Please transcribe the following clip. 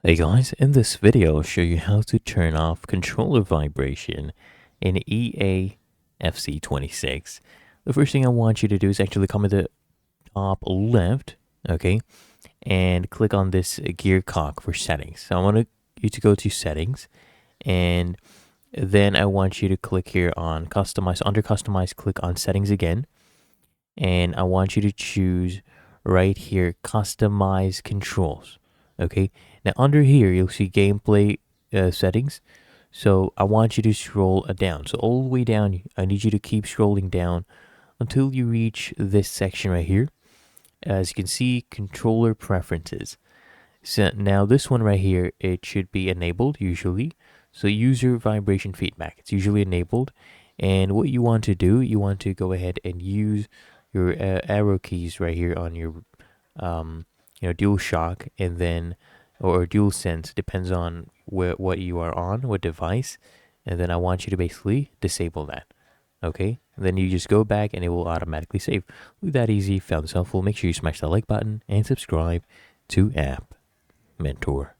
Hey guys, in this video I'll show you how to turn off controller vibration in EA FC26. The first thing I want you to do is actually come to the top left, okay, and click on this gear cog for settings. So I want you to go to settings, and then I want you to click here on customize. Under customize, click on settings again, and I want you to choose right here customize controls. Okay, now under here you'll see gameplay settings. So I want you to scroll down. So all the way down, I need you to keep scrolling down until you reach this section right here. As you can see, controller preferences. So now this one right here, it should be enabled usually. So user vibration feedback, it's usually enabled. And what you want to do, you want to go ahead and use your arrow keys right here on your dual shock, and then or dual sense, depends on what you are on, what device. And then I want you to basically disable that. Okay, and then you just go back and it will automatically save. Look that easy. Found this helpful, make sure you smash that like button and subscribe to App Mentor.